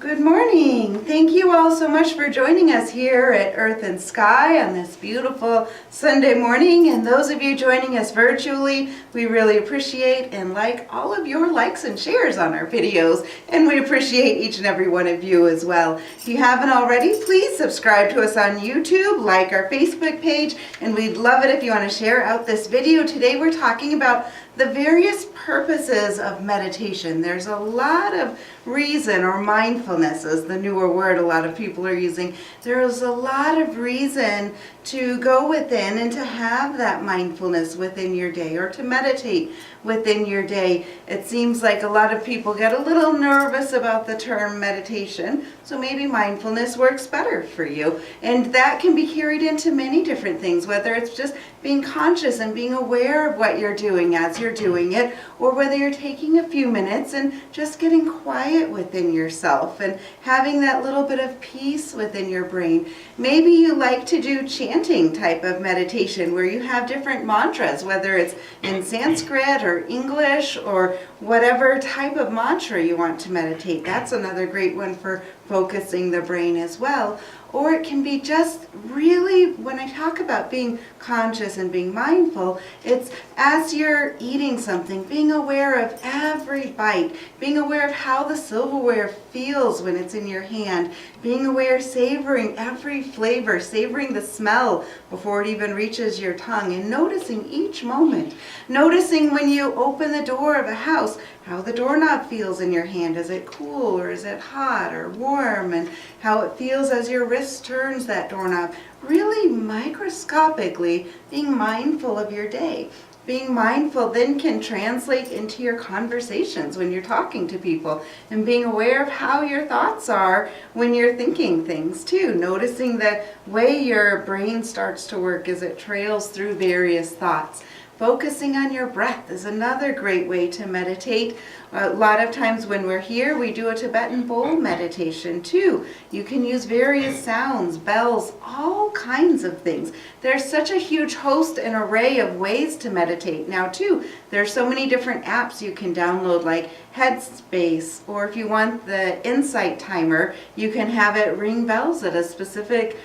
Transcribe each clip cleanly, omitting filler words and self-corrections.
Good morning. Thank you all so much for joining us here at Earth and Sky on this beautiful Sunday morning. And those of you joining us virtually, we really appreciate and like all of your likes and shares on our videos. And we appreciate each and every one of you as well. If you haven't already, please subscribe to us on YouTube, like our Facebook page, and we'd love it if you want to share out this video. Today we're talking about the various purposes of meditation. There's a lot of reason, or mindfulness is the newer word a lot of people are using. There is a lot of reason to go within and to have that mindfulness within your day, or to meditate within your day. It seems like a lot of people get a little nervous about the term meditation, so maybe mindfulness works better for you. And that can be carried into many different things, whether it's just being conscious and being aware of what you're doing as you're doing it, or whether you're taking a few minutes and just getting quiet within yourself and having that little bit of peace within your brain. Maybe you like to do chanting type of meditation where you have different mantras, whether it's in Sanskrit or English or whatever type of mantra you want to meditate. That's another great one for focusing the brain as well. Or it can be just really, when I talk about being conscious and being mindful, it's as you're eating something, being aware of every bite, being aware of how the silverware feels when it's in your hand, being aware, savoring every flavor, savoring the smell before it even reaches your tongue, and noticing each moment. Noticing when you open the door of a house, how the doorknob feels in your hand. Is it cool or is it hot or warm? And how it feels as your wrist turns that doorknob. Really microscopically being mindful of your day. Being mindful then can translate into your conversations when you're talking to people, and being aware of how your thoughts are when you're thinking things too. Noticing the way your brain starts to work as it trails through various thoughts. Focusing on your breath is another great way to meditate. A lot of times when we're here, we do a Tibetan bowl meditation too. You can use various sounds, bells, all kinds of things. There's such a huge host and array of ways to meditate now too. There's so many different apps you can download, like Headspace, or if you want the Insight timer, you can have it ring bells at a specific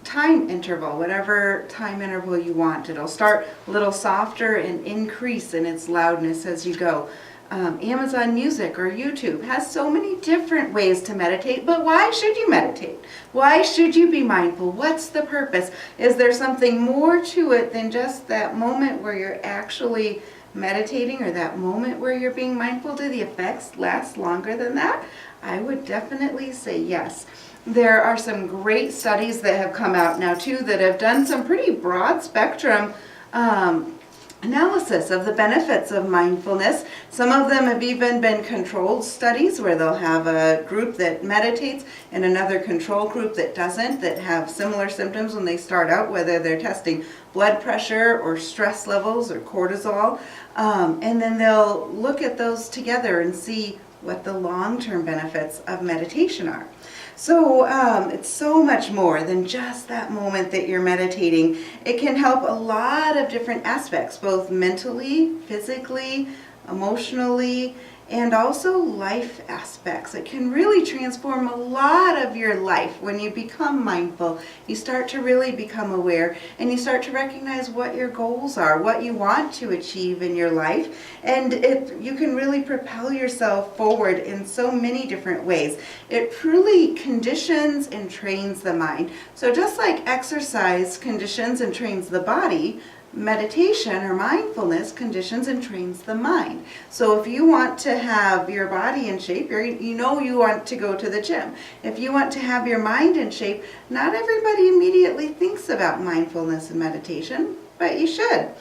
time interval, whatever time interval you want. It'll start a little softer and increase in its loudness as you go. Amazon Music or YouTube has so many different ways to meditate, but why should you meditate? Why should you be mindful? What's the purpose? Is there something more to it than just that moment where you're actually meditating, or that moment where you're being mindful? Do the effects last longer than that? I would definitely say yes. There are some great studies that have come out now too that have done some pretty broad spectrum analysis of the benefits of mindfulness. Some of them have even been controlled studies where they'll have a group that meditates and another control group that doesn't, that have similar symptoms when they start out, whether they're testing blood pressure or stress levels or cortisol. And then they'll look at those together and see what the long-term benefits of meditation are. So it's so much more than just that moment that you're meditating. It can help a lot of different aspects, both mentally, physically, emotionally, and also life aspects. It can really transform a lot of your life when you become mindful. You start to really become aware, and you start to recognize what your goals are, what you want to achieve in your life, and you can really propel yourself forward in so many different ways. It truly conditions and trains the mind. So just like exercise conditions and trains the body, meditation or mindfulness conditions and trains the mind. So if you want to have your body in shape, you want to go to the gym. If you want to have your mind in shape, not everybody immediately thinks about mindfulness and meditation, but you should.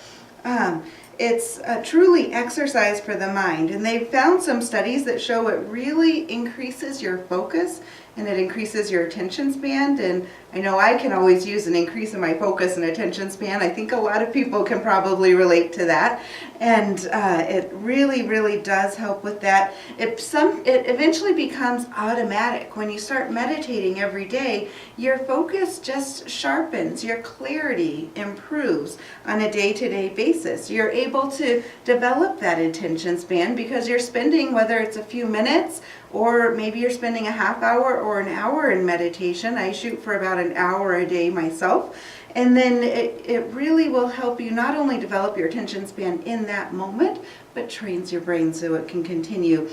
It's truly exercise for the mind, and they've found some studies that show it really increases your focus, and it increases your attention span, and I know I can always use an increase in my focus and attention span. I think a lot of people can probably relate to that. And it really, really does help with that. It eventually becomes automatic. When you start meditating every day, your focus just sharpens, your clarity improves on a day-to-day basis. You're able to develop that attention span because you're spending, whether it's a few minutes or maybe you're spending a half hour or an hour in meditation. I shoot for about an hour a day myself. And then it really will help you not only develop your attention span in that moment, but trains your brain so it can continue.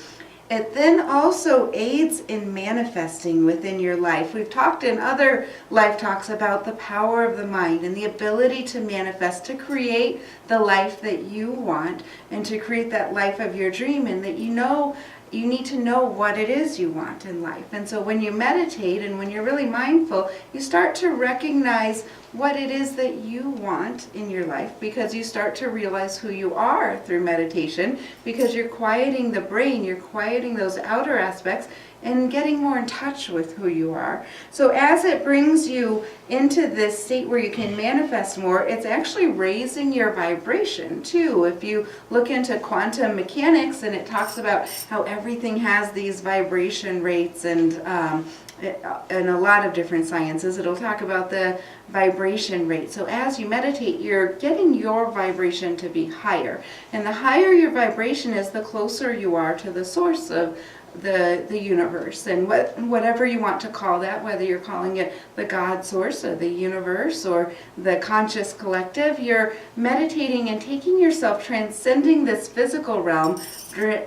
It then also aids in manifesting within your life. We've talked in other life talks about the power of the mind and the ability to manifest, to create the life that you want and to create that life of your dream, and that you need to know what it is you want in life. And so when you meditate and when you're really mindful, you start to recognize what it is that you want in your life, because you start to realize who you are through meditation, because you're quieting the brain, you're quieting those outer aspects and getting more in touch with who you are. So as it brings you into this state where you can manifest more, it's actually raising your vibration too. If you look into quantum mechanics, and it talks about how everything has these vibration rates, and in a lot of different sciences, it'll talk about the vibration rate. So as you meditate, you're getting your vibration to be higher. And the higher your vibration is, the closer you are to the source of the universe, and whatever you want to call that, whether you're calling it the God source or the universe or the conscious collective. You're meditating and taking yourself, transcending this physical realm,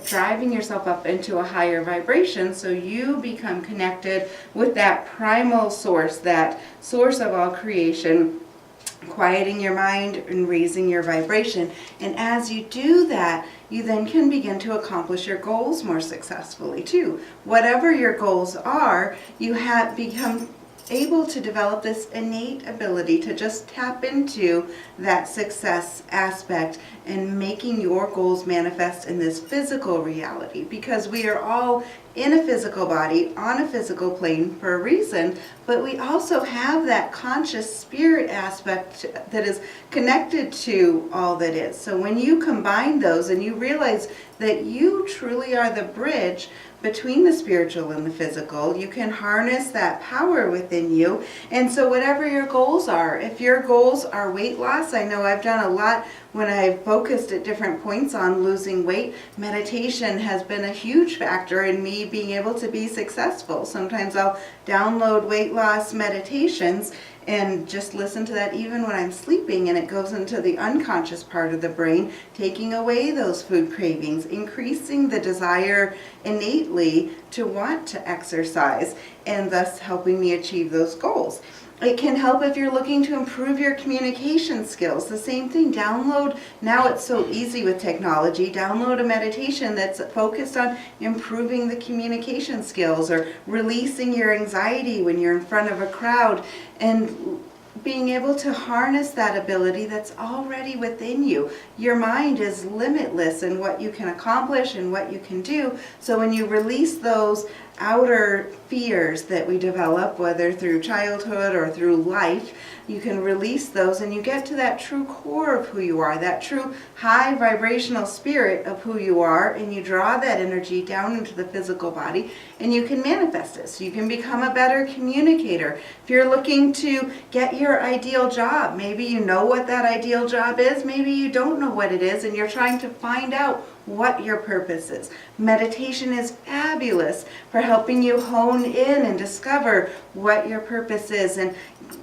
driving yourself up into a higher vibration, so you become connected with that primal source, that source of all creation, quieting your mind and raising your vibration. And as you do that, you then can begin to accomplish your goals more successfully too. Whatever your goals are, you have become able to develop this innate ability to just tap into that success aspect and making your goals manifest in this physical reality, because we are all in a physical body, on a physical plane for a reason, but we also have that conscious spirit aspect that is connected to all that is. So when you combine those and you realize that you truly are the bridge between the spiritual and the physical, you can harness that power within you. And so whatever your goals are, if your goals are weight loss, I know I've done a lot when I've focused at different points on losing weight. Meditation has been a huge factor in me being able to be successful. Sometimes I'll download weight loss meditations and just listen to that even when I'm sleeping, and it goes into the unconscious part of the brain, taking away those food cravings, increasing the desire innately to want to exercise, and thus helping me achieve those goals. It can help if you're looking to improve your communication skills. The same thing, download, now it's so easy with technology, download a meditation that's focused on improving the communication skills or releasing your anxiety when you're in front of a crowd, and being able to harness that ability that's already within you. Your mind is limitless in what you can accomplish and what you can do. So when you release those outer fears that we develop, whether through childhood or through life, you can release those and you get to that true core of who you are, that true high vibrational spirit of who you are, and you draw that energy down into the physical body and you can manifest it. So you can become a better communicator. If you're looking to get your ideal job, maybe you know what that ideal job is, maybe you don't know what it is, and you're trying to find out what your purpose is. Meditation is fabulous for helping you hone in and discover what your purpose is, and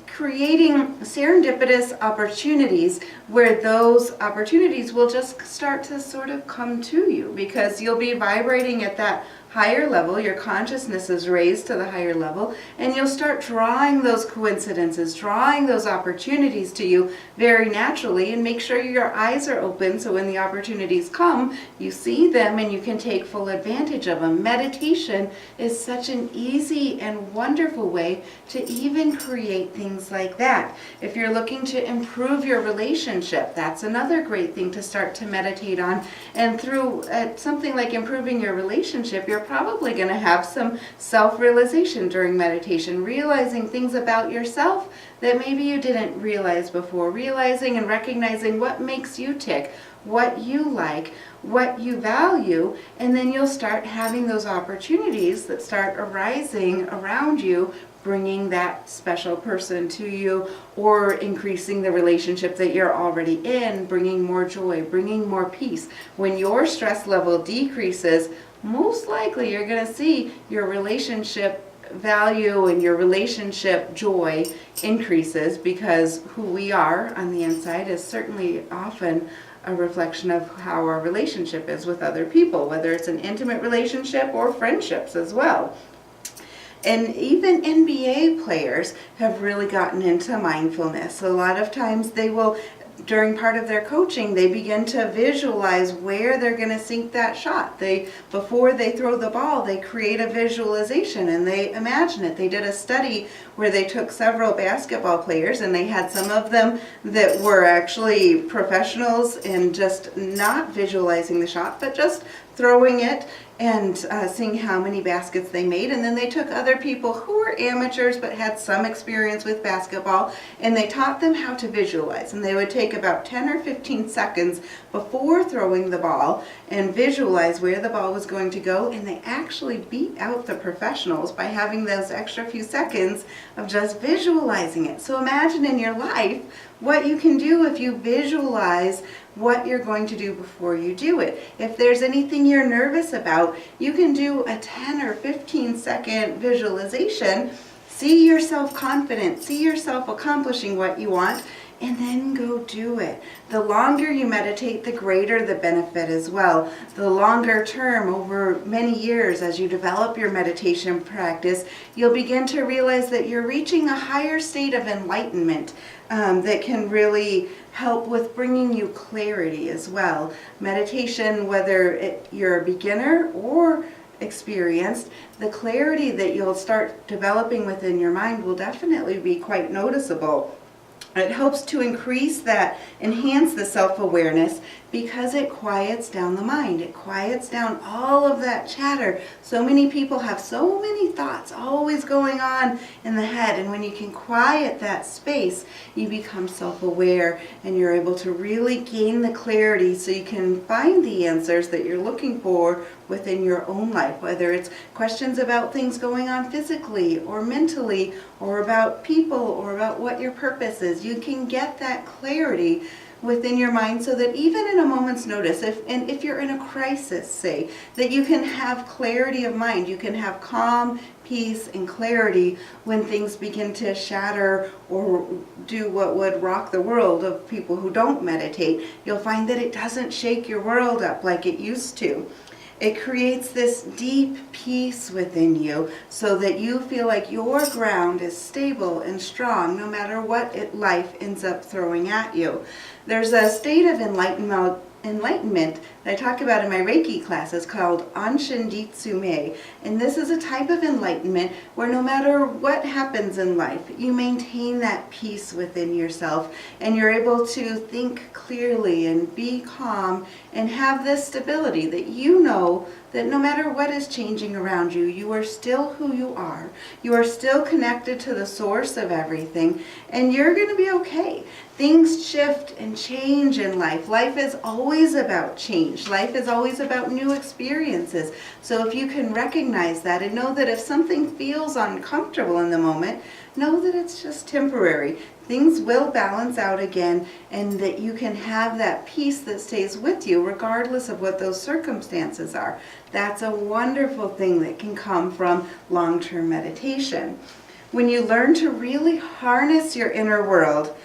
creating serendipitous opportunities where those opportunities will just start to sort of come to you, because you'll be vibrating at that higher level, your consciousness is raised to the higher level, and you'll start drawing those coincidences, drawing those opportunities to you very naturally. And make sure your eyes are open so when the opportunities come, you see them and you can take full advantage of them. Meditation is such an easy and wonderful way to even create things like that. If you're looking to improve your relationship, that's another great thing to start to meditate on. And through something like improving your relationship, your probably going to have some self-realization during meditation, realizing things about yourself that maybe you didn't realize before, realizing and recognizing what makes you tick, what you like, what you value, and then you'll start having those opportunities that start arising around you, bringing that special person to you, or increasing the relationship that you're already in, bringing more joy, bringing more peace. When your stress level decreases, most likely you're going to see your relationship value and your relationship joy increases, because who we are on the inside is certainly often a reflection of how our relationship is with other people, whether it's an intimate relationship or friendships as well. And even NBA players have really gotten into mindfulness. A lot of times they will, during part of their coaching, they begin to visualize where they're going to sink that shot. Before they throw the ball, they create a visualization and they imagine it. They did a study where they took several basketball players, and they had some of them that were actually professionals and just not visualizing the shot, but just throwing it and seeing how many baskets they made. And then they took other people who were amateurs but had some experience with basketball, and they taught them how to visualize. And they would take about 10 or 15 seconds before throwing the ball and visualize where the ball was going to go, and they actually beat out the professionals by having those extra few seconds of just visualizing it. So imagine in your life what you can do if you visualize what you're going to do before you do it. If there's anything you're nervous about, you can do a 10 or 15 second visualization. See yourself confident, see yourself accomplishing what you want, and then go do it. The longer you meditate, the greater the benefit as well. The longer term, over many years, as you develop your meditation practice, you'll begin to realize that you're reaching a higher state of enlightenment that can really help with bringing you clarity as well. Meditation, whether you're a beginner or experienced, the clarity that you'll start developing within your mind will definitely be quite noticeable. It helps to enhance the self-awareness, because it quiets down the mind. It quiets down all of that chatter. So many people have so many thoughts always going on in the head, and when you can quiet that space, you become self-aware and you're able to really gain the clarity so you can find the answers that you're looking for within your own life, whether it's questions about things going on physically or mentally, or about people, or about what your purpose is. You can get that clarity within your mind, so that even in a moment's notice, if you're in a crisis, say, that you can have clarity of mind, you can have calm, peace, and clarity when things begin to shatter or do what would rock the world of people who don't meditate. You'll find that it doesn't shake your world up like it used to. It creates this deep peace within you, so that you feel like your ground is stable and strong no matter what life ends up throwing at you. There's a state of enlightenment that I talk about in my Reiki classes called Anshin Jitsume. And this is a type of enlightenment where no matter what happens in life, you maintain that peace within yourself, and you're able to think clearly and be calm and have this stability that you know that no matter what is changing around you, you are still who you are. You are still connected to the source of everything, and you're going to be okay. Things shift and change in life. Life is always about change. Life is always about new experiences. So if you can recognize that and know that if something feels uncomfortable in the moment, know that it's just temporary. Things will balance out again, and that you can have that peace that stays with you regardless of what those circumstances are. That's a wonderful thing that can come from long-term meditation. When you learn to really harness your inner world,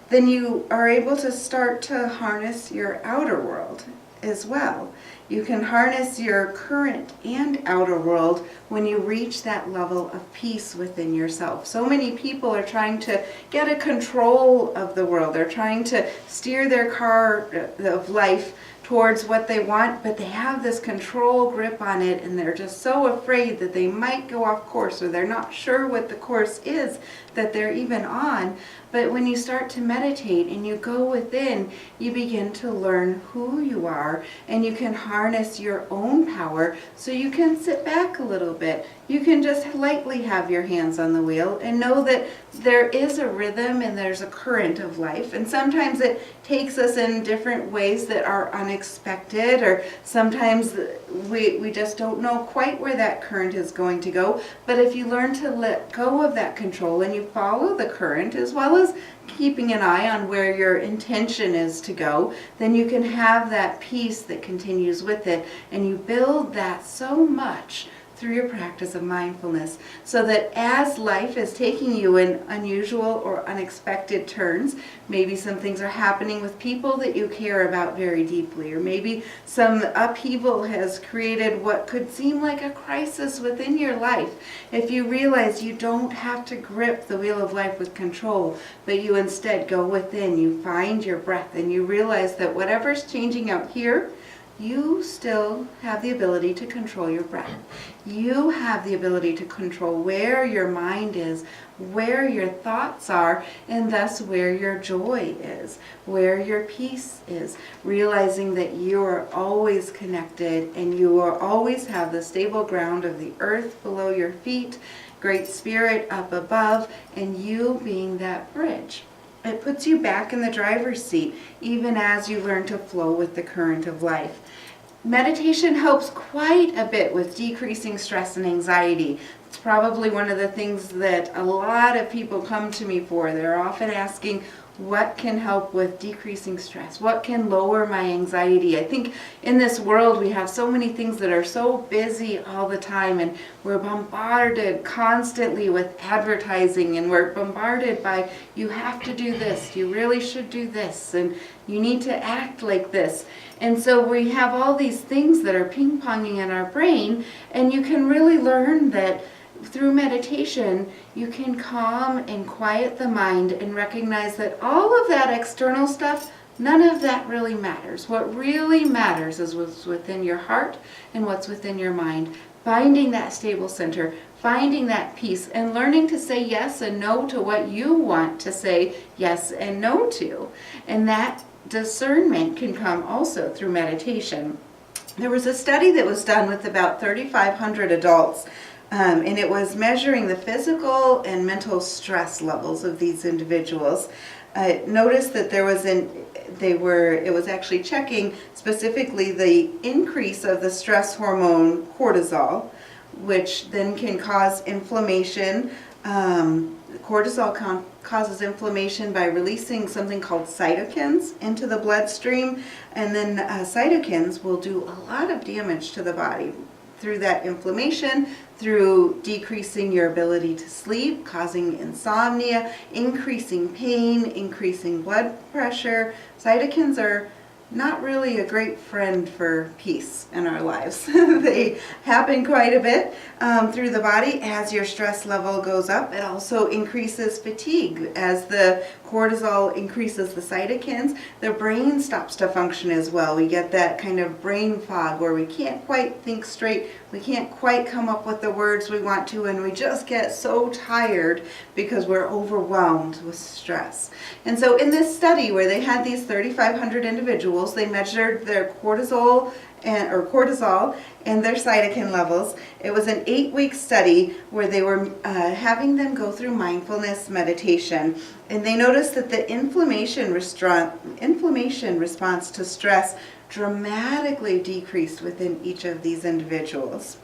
then you are able to start to harness your outer world as well. You can harness your current and outer world when you reach that level of peace within yourself. So many people are trying to get a control of the world. They're trying to steer their car of life towards what they want, but they have this control grip on it, and they're just so afraid that they might go off course, or they're not sure what the course is that they're even on. But when you start to meditate and you go within, you begin to learn who you are, and you can harness your own power, so you can sit back a little bit. You can just lightly have your hands on the wheel and know that there is a rhythm and there's a current of life. And sometimes it takes us in different ways that are unexpected, or sometimes we just don't know quite where that current is going to go. But if you learn to let go of that control and you follow the current, as well as keeping an eye on where your intention is to go, then you can have that peace that continues with it, and you build that so much through your practice of mindfulness, so that as life is taking you in unusual or unexpected turns, maybe some things are happening with people that you care about very deeply, or maybe some upheaval has created what could seem like a crisis within your life. If you realize you don't have to grip the wheel of life with control, but you instead go within, you find your breath, and you realize that whatever's changing out here, you still have the ability to control your breath. You have the ability to control where your mind is, where your thoughts are, and thus where your joy is, where your peace is. Realizing that you are always connected, and you will always have the stable ground of the earth below your feet, Great Spirit up above, and you being that bridge. It puts you back in the driver's seat, even as you learn to flow with the current of life. Meditation helps quite a bit with decreasing stress and anxiety. It's probably one of the things that a lot of people come to me for. They're often asking, what can help with decreasing stress? What can lower my anxiety? I think in this world we have so many things that are so busy all the time, and we're bombarded constantly with advertising, and we're bombarded by, you have to do this, you really should do this, and you need to act like this. And so we have all these things that are ping-ponging in our brain, and you can really learn that through meditation, you can calm and quiet the mind and recognize that all of that external stuff, none of that really matters. What really matters is what's within your heart and what's within your mind. Finding that stable center, finding that peace, and learning to say yes and no to what you want to say yes and no to. And that discernment can come also through meditation. There was a study that was done with about 3,500 adults, and it was measuring the physical and mental stress levels of these individuals. Noticed that it was actually checking specifically the increase of the stress hormone cortisol, which then can cause inflammation. Cortisol causes inflammation by releasing something called cytokines into the bloodstream, and then cytokines will do a lot of damage to the body through that inflammation, through decreasing your ability to sleep, causing insomnia, increasing pain, increasing blood pressure. Cytokines are not really a great friend for peace in our lives. They happen quite a bit through the body. As your stress level goes up, it also increases fatigue. As the cortisol increases the cytokines, the brain stops to function as well. We get that kind of brain fog where we can't quite think straight, we can't quite come up with the words we want to, and we just get so tired because we're overwhelmed with stress. And so in this study where they had these 3,500 individuals, they measured their cortisol and their cytokine levels. It was an 8-week study where they were having them go through mindfulness meditation, and they noticed that the inflammation response to stress dramatically decreased within each of these individuals.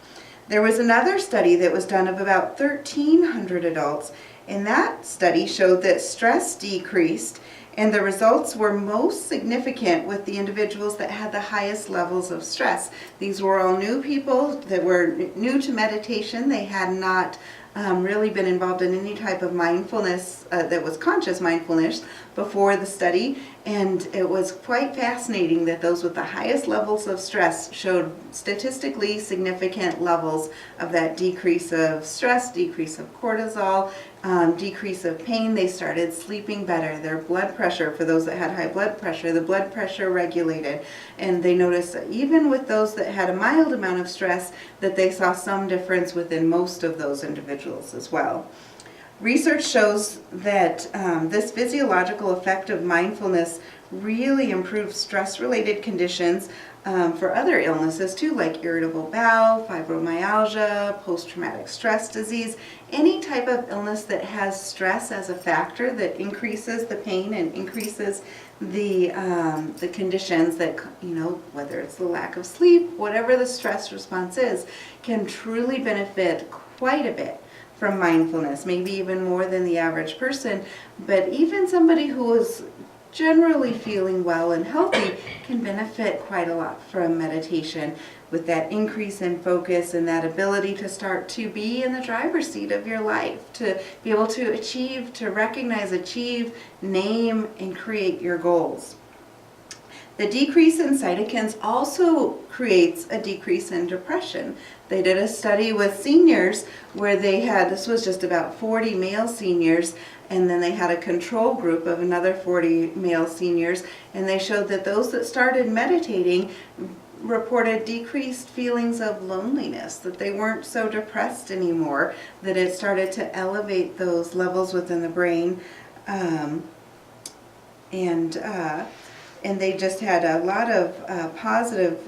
There was another study that was done of about 1,300 adults, and that study showed that stress decreased, and the results were most significant with the individuals that had the highest levels of stress. These were all new people that were new to meditation. They had not really been involved in any type of mindfulness that was conscious mindfulness before the study, and it was quite fascinating that those with the highest levels of stress showed statistically significant levels of that decrease of stress, decrease of cortisol, decrease of pain. They started sleeping better. Their blood pressure, for those that had high blood pressure, the blood pressure regulated. And they noticed that even with those that had a mild amount of stress, that they saw some difference within most of those individuals as well. Research shows that this physiological effect of mindfulness really improves stress-related conditions for other illnesses too, like irritable bowel, fibromyalgia, post-traumatic stress disease, any type of illness that has stress as a factor that increases the pain and increases the conditions that, whether it's the lack of sleep, whatever the stress response is, can truly benefit quite a bit from mindfulness, maybe even more than the average person. But even somebody who is generally feeling well and healthy can benefit quite a lot from meditation, with that increase in focus and that ability to start to be in the driver's seat of your life, to be able to achieve, to recognize, achieve, name, and create your goals. The decrease in cytokines also creates a decrease in depression. They did a study with seniors where this was just about 40 male seniors, and then they had a control group of another 40 male seniors, and they showed that those that started meditating reported decreased feelings of loneliness, that they weren't so depressed anymore, that it started to elevate those levels within the brain, and they just had a lot of positive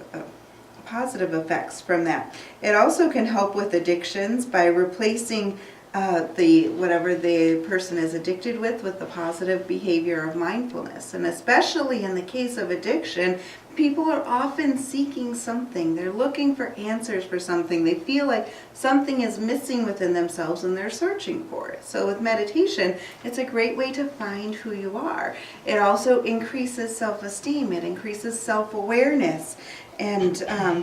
effects from that. It also can help with addictions by replacing whatever the person is addicted with the positive behavior of mindfulness. And especially in the case of addiction, people are often seeking something. They're looking for answers for something. They feel like something is missing within themselves and they're searching for it. So with meditation, it's a great way to find who you are. It also increases self-esteem. It increases self-awareness. And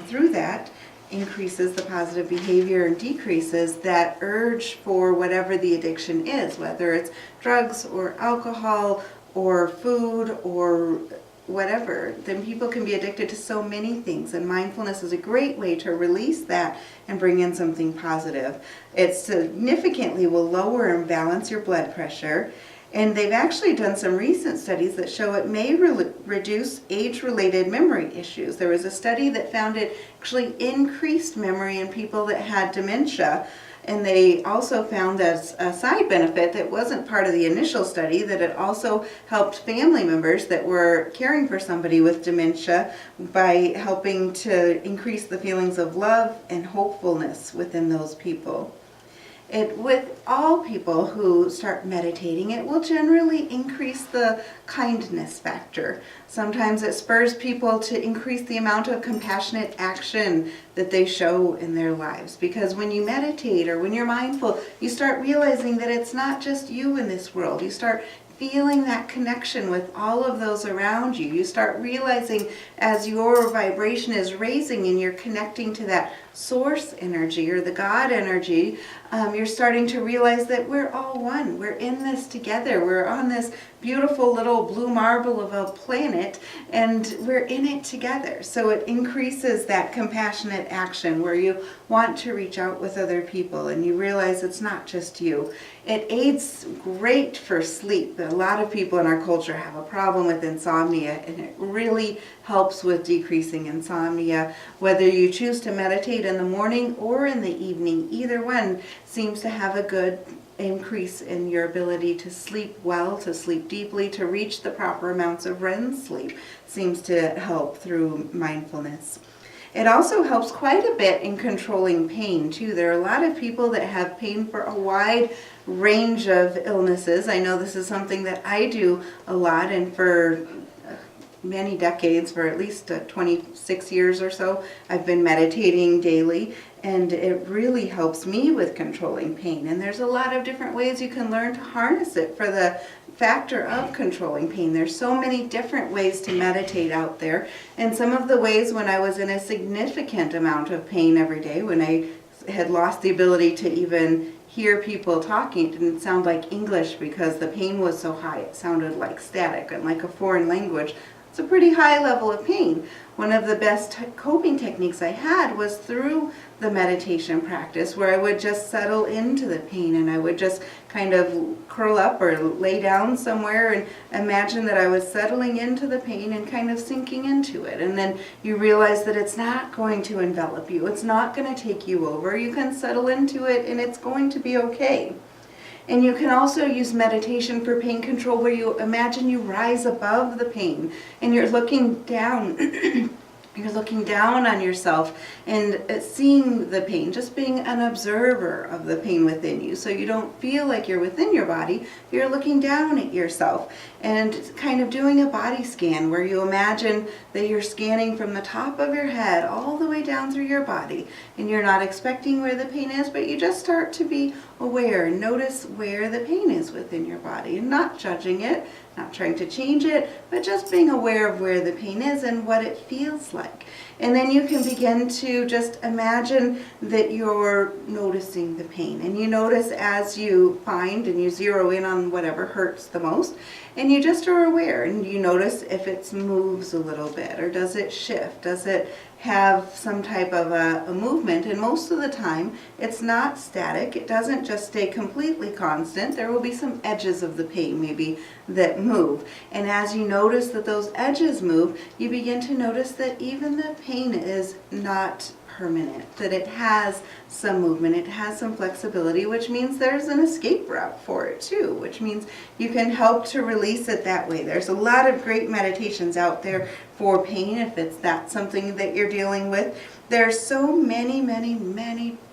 through that, increases the positive behavior and decreases that urge for whatever the addiction is, whether it's drugs or alcohol or food or whatever. Then people can be addicted to so many things, and mindfulness is a great way to release that and bring in something positive. It significantly will lower and balance your blood pressure. And they've actually done some recent studies that show it may reduce age-related memory issues. There was a study that found it actually increased memory in people that had dementia. And they also found as a side benefit that wasn't part of the initial study, that it also helped family members that were caring for somebody with dementia by helping to increase the feelings of love and hopefulness within those people. With all people who start meditating, it will generally increase the kindness factor. Sometimes it spurs people to increase the amount of compassionate action that they show in their lives. Because when you meditate or when you're mindful, you start realizing that it's not just you in this world. You start feeling that connection with all of those around you. You start realizing as your vibration is raising and you're connecting to that source energy or the God energy, you're starting to realize that we're all one. We're in this together. We're on this beautiful little blue marble of a planet, and we're in it together. So it increases that compassionate action where you want to reach out with other people and you realize it's not just you. It aids great for sleep. A lot of people in our culture have a problem with insomnia, and it really helps with decreasing insomnia. Whether you choose to meditate in the morning or in the evening, either one seems to have a good increase in your ability to sleep well, to sleep deeply, to reach the proper amounts of REM sleep. Seems to help through mindfulness. It also helps quite a bit in controlling pain too. There are a lot of people that have pain for a wide range of illnesses. I know this is something that I do a lot, and for many decades, for at least 26 years or so, I've been meditating daily, and it really helps me with controlling pain. And there's a lot of different ways you can learn to harness it for the factor of controlling pain. There's so many different ways to meditate out there, and some of the ways when I was in a significant amount of pain every day, when I had lost the ability to even hear people talking. It didn't sound like English because the pain was so high. It sounded like static and like a foreign language. It's a pretty high level of pain. One of the best coping techniques I had was through the meditation practice, where I would just settle into the pain and I would just kind of curl up or lay down somewhere and imagine that I was settling into the pain and kind of sinking into it. And then you realize that it's not going to envelop you. It's not going to take you over. You can settle into it and it's going to be okay. And you can also use meditation for pain control, where you imagine you rise above the pain and you're looking down. You're looking down on yourself and seeing the pain, just being an observer of the pain within you. So you don't feel like you're within your body, you're looking down at yourself and kind of doing a body scan, where you imagine that you're scanning from the top of your head all the way down through your body. And you're not expecting where the pain is, but you just start to be aware and notice where the pain is within your body, and not judging it, not trying to change it, but just being aware of where the pain is and what it feels like. And then you can begin to just imagine that you're noticing the pain. And you notice as you find and you zero in on whatever hurts the most, and you just are aware, and you notice if it moves a little bit, or does it shift, does it have some type of a movement. And most of the time it's not static. It doesn't just stay completely constant. There will be some edges of the pain maybe that move. And as you notice that those edges move, you begin to notice that even the pain is not permanent, that it has some movement, it has some flexibility, which means there's an escape route for it too, which means you can help to release it that way. There's a lot of great meditations out there for pain if it's that something that you're dealing with. There's so many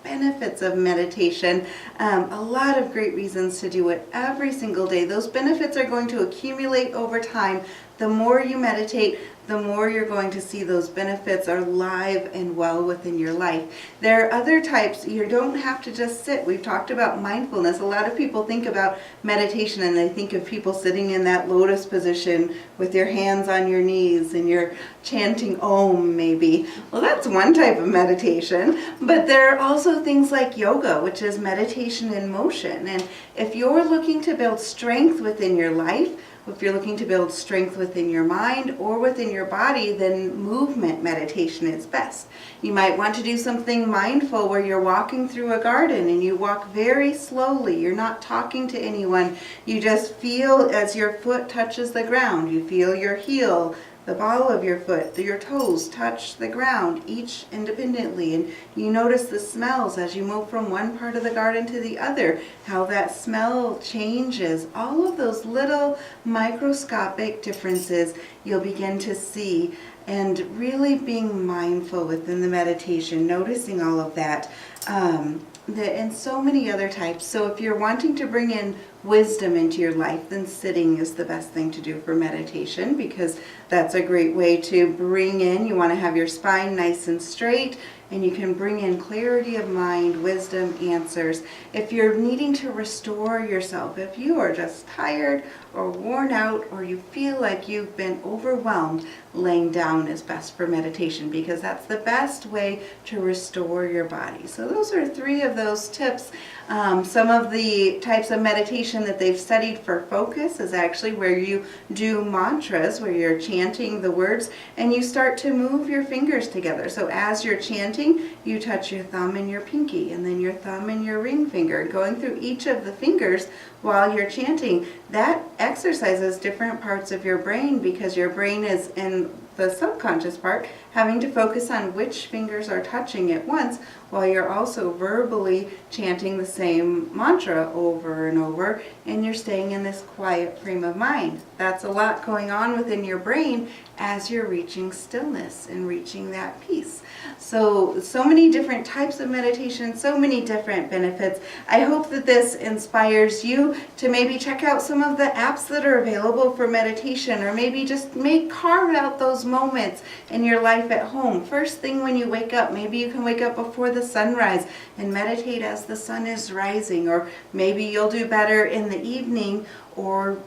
benefits of meditation, a lot of great reasons to do it every single day. Those benefits are going to accumulate over time. The more you meditate, the more you're going to see those benefits are live and well within your life. There are other types. You don't have to just sit. We've talked about mindfulness. A lot of people think about meditation and they think of people sitting in that lotus position with your hands on your knees and you're chanting Om maybe. Well, that's one type of meditation. But there are also things like yoga, which is meditation in motion. And if you're looking to build strength within your life, if you're looking to build strength within your mind or within your body, then movement meditation is best. You might want to do something mindful where you're walking through a garden and you walk very slowly. You're not talking to anyone. You just feel as your foot touches the ground. You feel your heel, the ball of your foot, your toes touch the ground, each independently. And you notice the smells as you move from one part of the garden to the other, how that smell changes. All of those little microscopic differences you'll begin to see, and really being mindful within the meditation, noticing all of that. And so many other types. So if you're wanting to bring in wisdom into your life, then sitting is the best thing to do for meditation, because that's a great way to bring in, you want to have your spine nice and straight, and you can bring in clarity of mind, wisdom, answers. If you're needing to restore yourself, if you are just tired or worn out, or you feel like you've been overwhelmed, laying down is best for meditation, because that's the best way to restore your body. So those are 3 of those tips. Some of the types of meditation that they've studied for focus is actually where you do mantras, where you're chanting the words and you start to move your fingers together. So as you're chanting, you touch your thumb and your pinky, and then your thumb and your ring finger, going through each of the fingers while you're chanting. That exercises different parts of your brain, because your brain is in the subconscious part, having to focus on which fingers are touching at once, while you're also verbally chanting the same mantra over and over, and you're staying in this quiet frame of mind. That's a lot going on within your brain as you're reaching stillness and reaching that peace. So many different types of meditation, so many different benefits. I hope that this inspires you to maybe check out some of the apps that are available for meditation, or maybe just carve out those moments in your life at home. First thing when you wake up, maybe you can wake up before the sunrise and meditate as the sun is rising, or maybe you'll do better in the evening or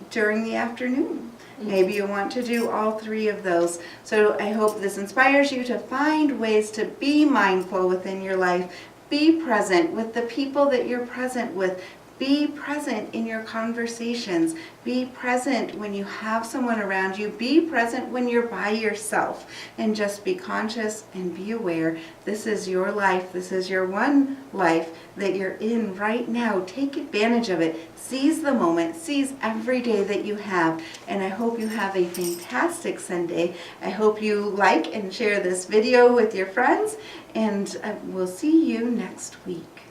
during the afternoon. Maybe you want to do all three of those. So I hope this inspires you to find ways to be mindful within your life. Be present with the people that you're present with. Be present in your conversations. Be present when you have someone around you. Be present when you're by yourself. And just be conscious and be aware. This is your life. This is your one life that you're in right now. Take advantage of it. Seize the moment. Seize every day that you have. And I hope you have a fantastic Sunday. I hope you like and share this video with your friends. And we'll see you next week.